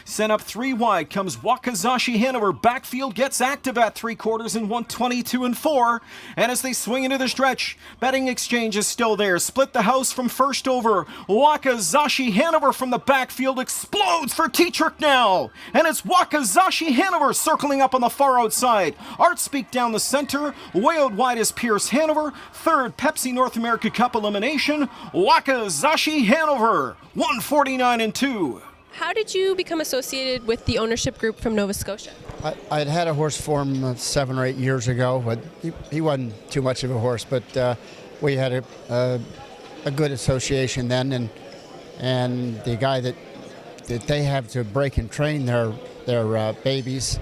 Sent up 3 wide comes Wakizashi Hanover. Backfield gets active at 3/4 in 122 and 4. And as they swing into the stretch, betting exchange is still there. Split the house from first over. Wakizashi Hanover from the backfield explodes for T-Trick now. And it's Wakizashi Hanover circling up on the far outside. Artspeak down the center. Way out wide is Pierce Hanover. Third Pepsi North America Cup elimination. Wakizashi Hanover, 149 and 2. How did you become associated with the ownership group from Nova Scotia? I'd had a horse for him 7 or 8 years ago, but he wasn't too much of a horse. But we had a good association then, and the guy that they have to break and train their babies,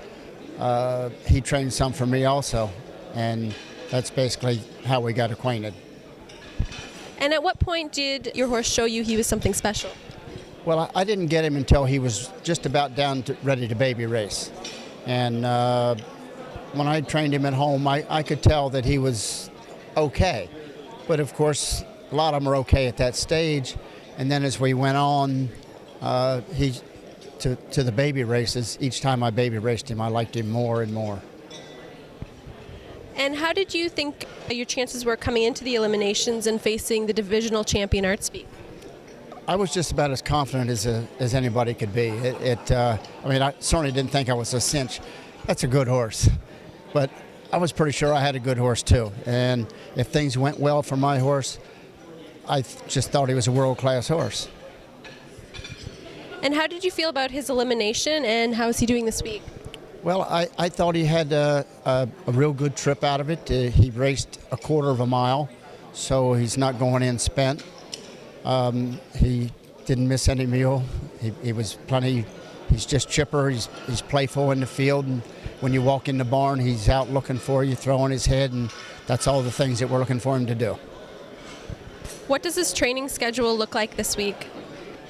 he trained some for me also, and that's basically how we got acquainted. And at what point did your horse show you he was something special? Well, I didn't get him until he was just about ready to baby race. And when I trained him at home, I could tell that he was okay. But of course, a lot of them are okay at that stage. And then as we went on to the baby races, each time I baby raced him, I liked him more and more. And how did you think your chances were coming into the eliminations and facing the divisional champion Artspeak? I was just about as confident as anybody could be. I mean, I certainly didn't think I was a cinch. That's a good horse. But I was pretty sure I had a good horse too. And if things went well for my horse, I just thought he was a world-class horse. And how did you feel about his elimination, and how is he doing this week? Well, I thought he had a real good trip out of it. He raced a 1/4 mile, so he's not going in spent. He didn't miss any meal. He was plenty. He's just chipper. He's playful in the field, and when you walk in the barn, he's out looking for you, throwing his head, and that's all the things that we're looking for him to do. What does his training schedule look like this week?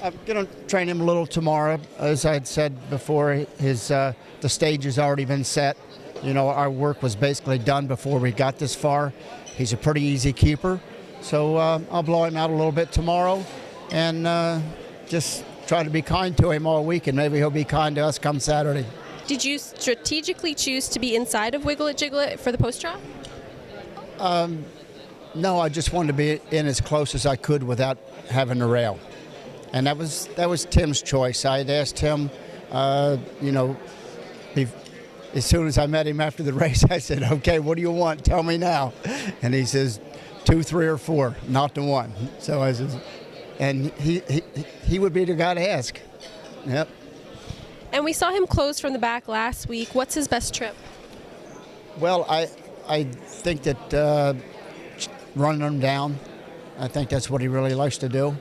I'm going to train him a little tomorrow. As I had said before, the stage has already been set. You know, our work was basically done before we got this far. He's a pretty easy keeper. So I'll blow him out a little bit tomorrow and just try to be kind to him all week, and maybe he'll be kind to us come Saturday. Did you strategically choose to be inside of Wiggle It Jiggle It for the post-draw? No, I just wanted to be in as close as I could without having to rail. And that was Tim's choice. I had asked him, as soon as I met him after the race, I said, okay, what do you want? Tell me now. And he says, 2, 3, or 4, not the 1. So I said, and he would be the guy to ask. Yep. And we saw him close from the back last week. What's his best trip? Well, I think that running him down, I think that's what he really likes to do.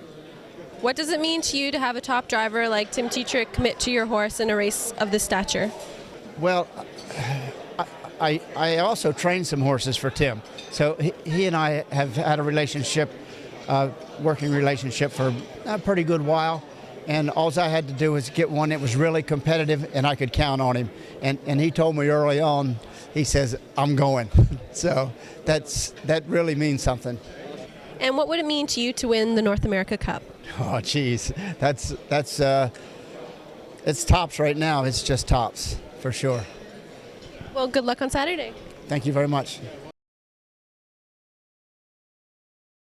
What does it mean to you to have a top driver like Tim T-Trick commit to your horse in a race of this stature? Well, I also trained some horses for Tim. So he and I have had a relationship, working relationship for a pretty good while. And all I had to do was get one that was really competitive and I could count on him. And he told me early on, he says, I'm going. So that really means something. And what would it mean to you to win the North America Cup? Oh, geez. It's tops right now. It's just tops, for sure. Well, good luck on Saturday. Thank you very much.